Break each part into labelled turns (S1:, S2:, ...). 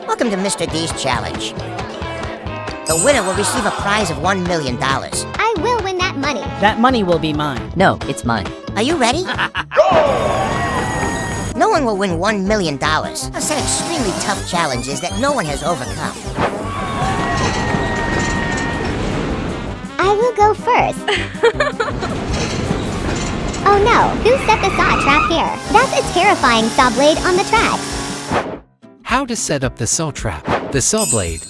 S1: Welcome to Mr. D's challenge. The winner will receive a prize of $1 million.
S2: I will win that money.
S3: That money will be mine.
S4: No, it's mine.
S1: Are you ready? No one will win $1 million. I've set extremely tough challenges that no one has overcome.
S2: I will go first. Oh no, who set the saw trap here? That's a terrifying saw blade on the tracks.
S5: How to set up the saw trap. The saw blade.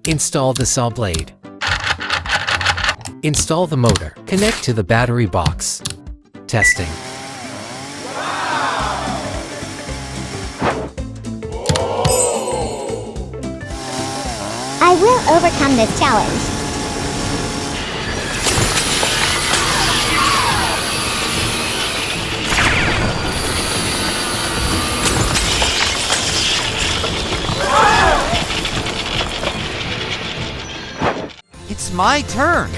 S5: Install the saw blade. Install the motor. Connect to the battery box. Testing.
S2: I will overcome this challenge.
S6: It's my turn.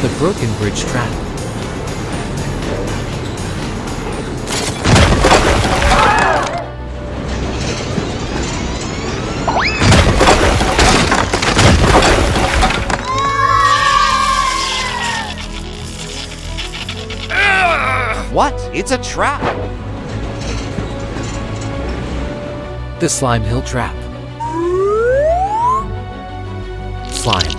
S5: The broken bridge trap.
S6: What? It's a trap.
S5: The slime hill trap. Slime.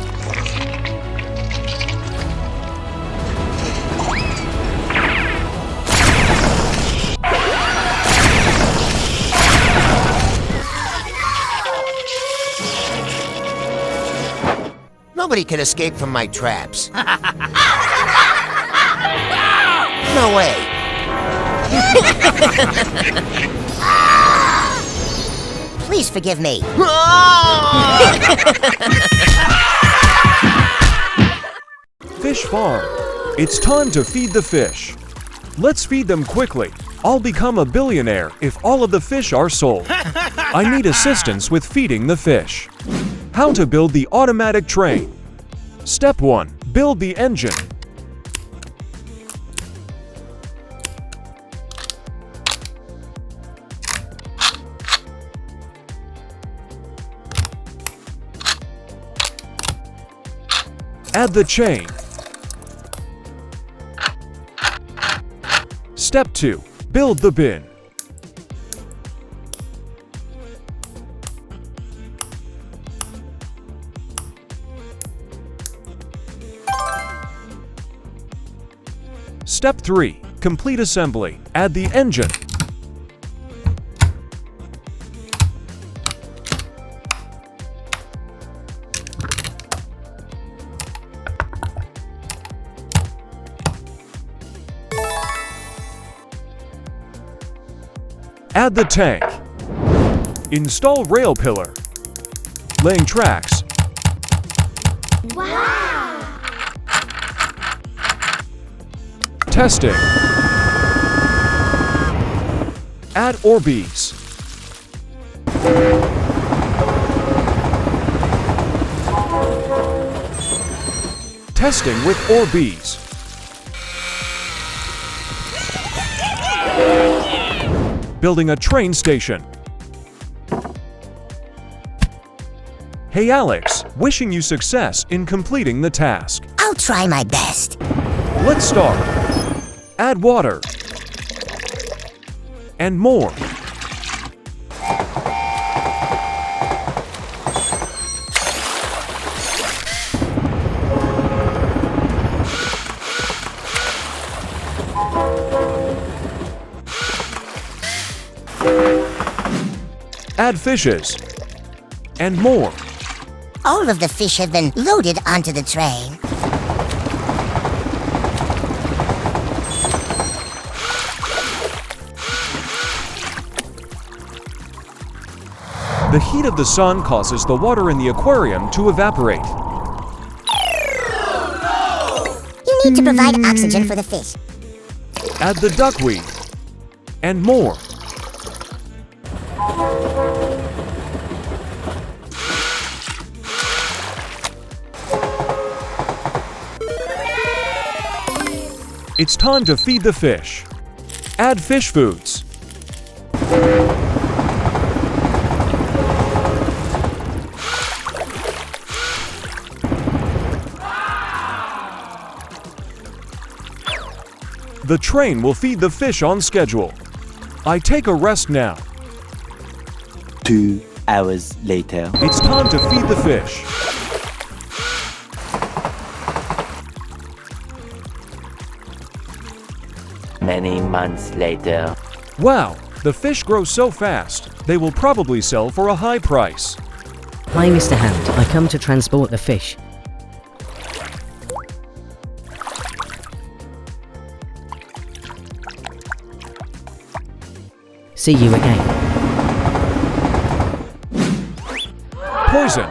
S7: Nobody can escape from my traps. No way.
S1: Please forgive me.
S8: Fish farm. It's time to feed the fish. Let's feed them quickly. I'll become a billionaire if all of the fish are sold. I need assistance with feeding the fish. How to build the automatic train. Step 1. Build the engine. Add the chain. Step 2. Build the bin. Step 3. Complete assembly. Add the engine. Add the tank. Install rail pillar. Laying tracks.
S2: Wow!
S8: Testing. Add Orbeez. Testing with Orbeez. Building a train station. Hey Alex, wishing you success in completing the task.
S1: I'll try my best.
S8: Let's start. Add water. And more. Add fishes. And more.
S1: All of the fish have been loaded onto the train.
S8: The heat of the sun causes the water in the aquarium to evaporate.
S1: You need to provide oxygen for the fish.
S8: Add the duckweed. And more. It's time to feed the fish. Add fish foods. The train will feed the fish on schedule. I take a rest now.
S3: 2 hours later.
S8: It's time to feed the fish.
S3: Many months later.
S8: Wow, the fish grow so fast, they will probably sell for a high price.
S4: Hi, Mr. Hand. I come to transport the fish. See you again.
S8: Poison.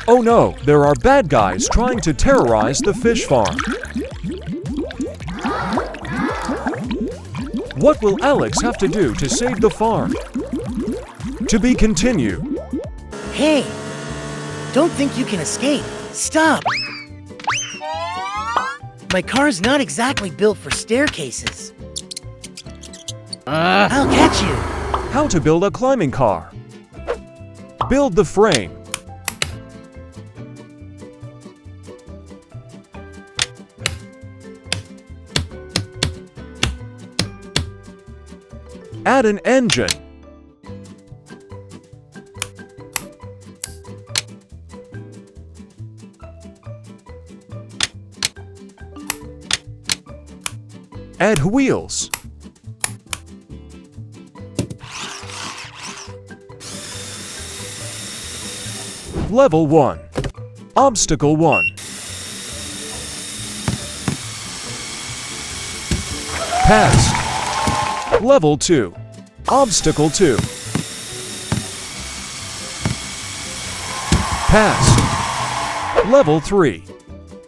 S8: Oh no, there are bad guys trying to terrorize the fish farm. What will Alex have to do to save the farm? To be continued.
S9: Hey! Don't think you can escape. Stop! My car's not exactly built for staircases. I'll catch you!
S8: How to build a climbing car. Build the frame. Add an engine. Add wheels. Level 1. Obstacle 1. Passed. Level 2. Obstacle 2. Passed. Level 3.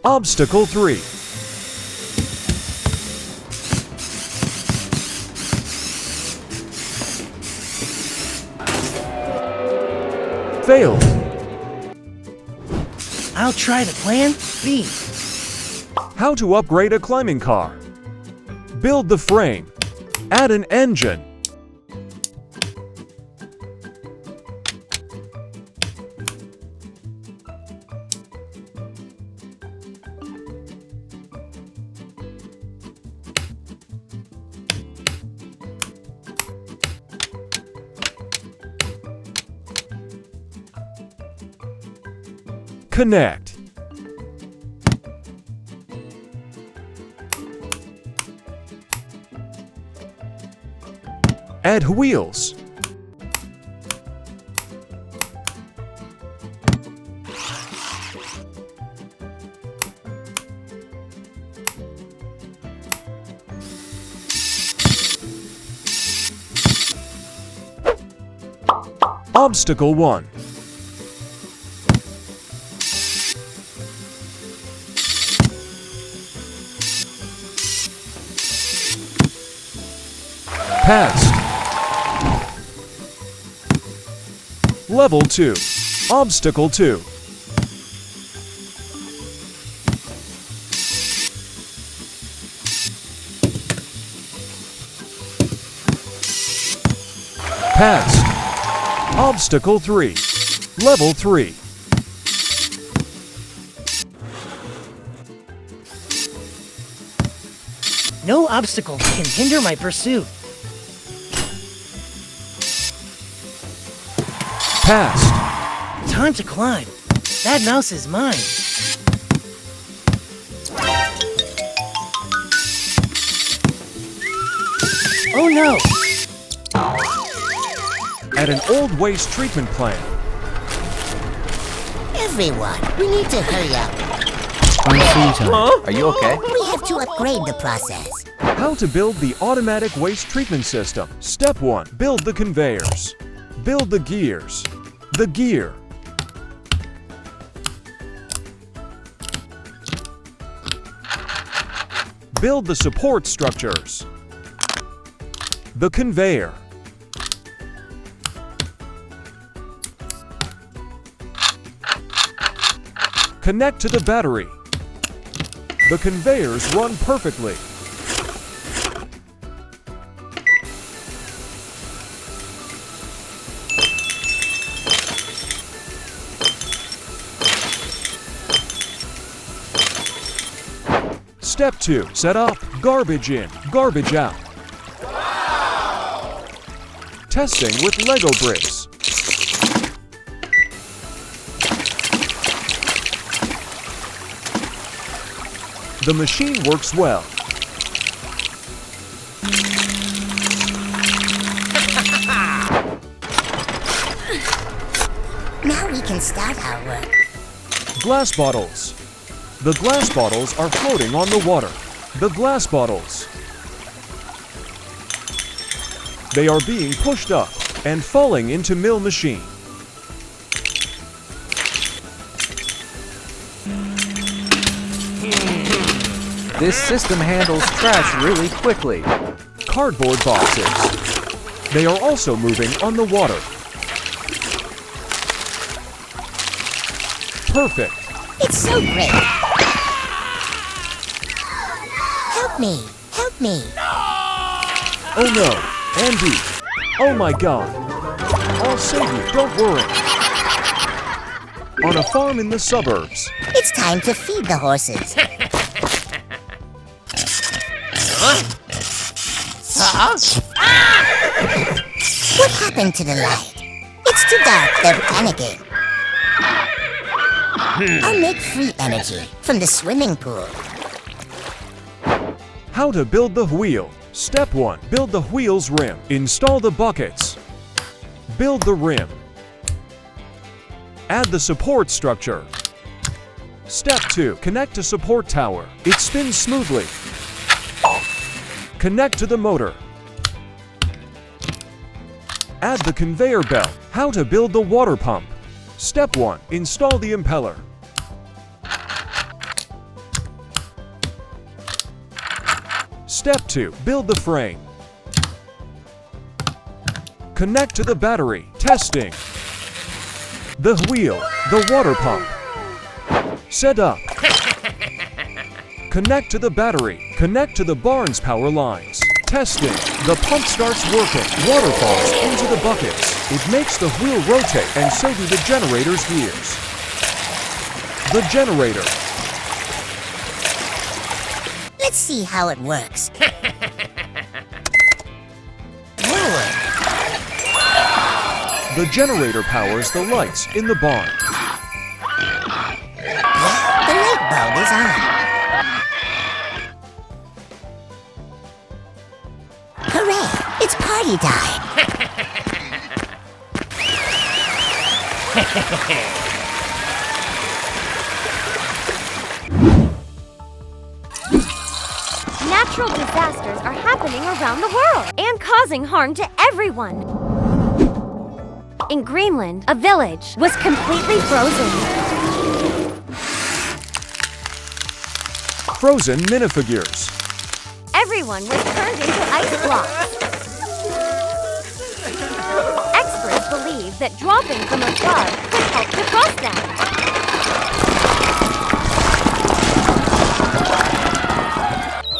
S8: Obstacle 3. Failed.
S9: I'll try the plan B.
S8: How to upgrade a climbing car. Build the frame. Add an engine. Connect. Add wheels. Obstacle 1. Passed. Level 2. Obstacle 2. Passed. Obstacle 3. Level 3.
S9: No obstacle can hinder my pursuit.
S8: Passed.
S9: Time to climb. That mouse is mine. Oh no!
S8: At an old waste treatment plant.
S1: Everyone, we need to hurry up.
S4: I'm food time.
S6: Are you okay?
S1: We have to upgrade the process.
S8: How to build the automatic waste treatment system. Step 1. Build the conveyors. Build the gears. The gear. Build the support structures. The conveyor. Connect to the battery. The conveyors run perfectly. Step 2. Set up. Garbage in, garbage out. Wow! Testing with Lego bricks. The machine works well.
S1: Now we can start our work.
S8: Glass bottles. The glass bottles are floating on the water. The glass bottles. They are being pushed up and falling into mill machine.
S10: This system handles trash really quickly.
S8: Cardboard boxes. They are also moving on the water. Perfect.
S1: It's so great. Help me. Help me.
S8: Oh no, Andy. Oh my God. I'll save you, don't worry. On a farm in the suburbs.
S1: It's time to feed the horses. What happened to the light? It's too dark, they're panicking. I'll make free energy from the swimming pool.
S8: How to build the wheel. Step 1. Build the wheel's rim. Install the buckets. Build the rim. Add the support structure. Step 2. Connect to support tower. It spins smoothly. Connect to the motor. Add the conveyor belt. How to build the water pump. Step 1. Install the impeller. Step 2. Build the frame. Connect to the battery. Testing. The wheel. The water pump. Set up. Connect to the battery. Connect to the barn's power lines. Testing. The pump starts working. Water falls into the buckets. It makes the wheel rotate, and so do the generator's gears. The generator.
S1: Let's see how it works.
S8: The generator powers the lights in the barn.
S1: The light bulb is on. Hooray! It's party time!
S11: Natural disasters are happening around the world and causing harm to everyone. In Greenland, a village was completely frozen.
S8: Frozen minifigures.
S11: Everyone was turned into ice blocks. Experts believe that dropping from a club could help to frost them.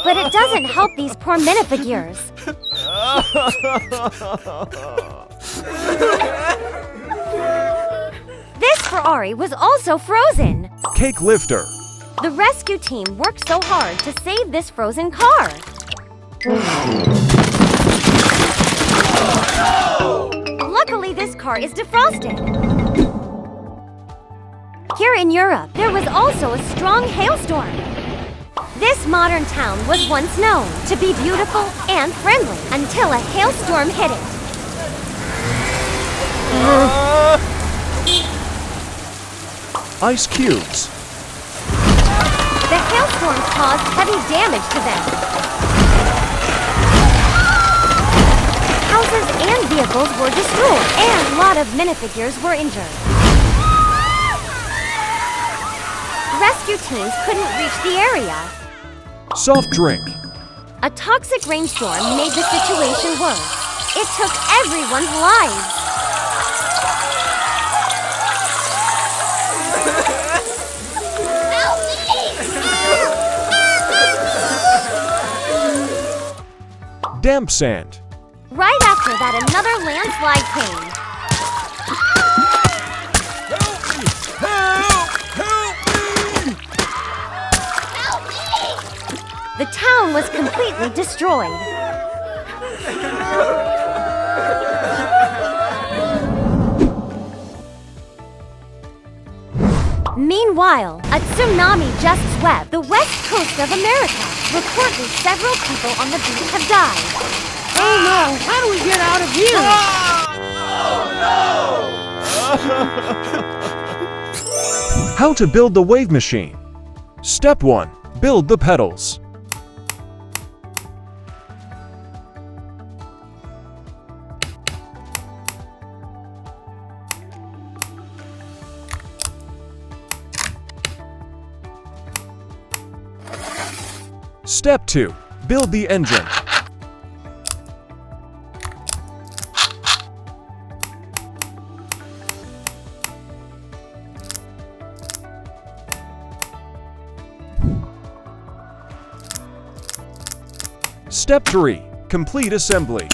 S11: But it doesn't help these poor minifigures. This Ferrari was also frozen.
S8: Cake lifter.
S11: The rescue team worked so hard to save this frozen car. Luckily, this car is defrosted. Here in Europe, there was also a strong hailstorm. This modern town was once known to be beautiful and friendly until a hailstorm hit it.
S8: Ice cubes.
S11: The hailstorm caused heavy damage to them. Houses and vehicles were destroyed, and a lot of minifigures were injured. Rescue teams couldn't reach the area.
S8: Soft drink.
S11: A toxic rainstorm made the situation worse. It took everyone's lives.
S8: damp sand.
S11: Right after that, another landslide came. The town was completely destroyed. Meanwhile, a tsunami just swept the west coast of America. Reportedly, several people on the beach have died.
S9: Oh no! How do we get out of here?
S8: How to build the wave machine. Step 1. Build the pedals. Step 2. Build the engine. Step 3. Complete assembly.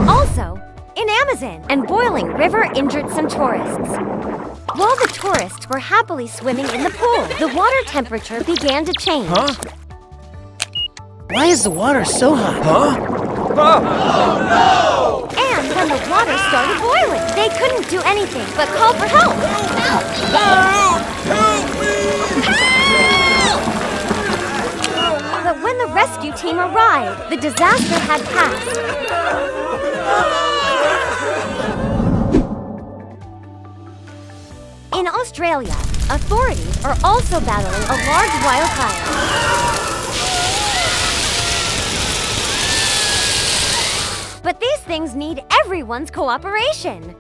S11: Also, in Amazon, and boiling river injured some tourists. While the tourists were happily swimming in the pool, the water temperature began to change.
S9: Huh? Why is the water so hot?
S11: And when the water started boiling, they couldn't do anything but call for help. But when the rescue team arrived, the disaster had passed. In Australia, authorities are also battling a large wildfire. But these things need everyone's cooperation.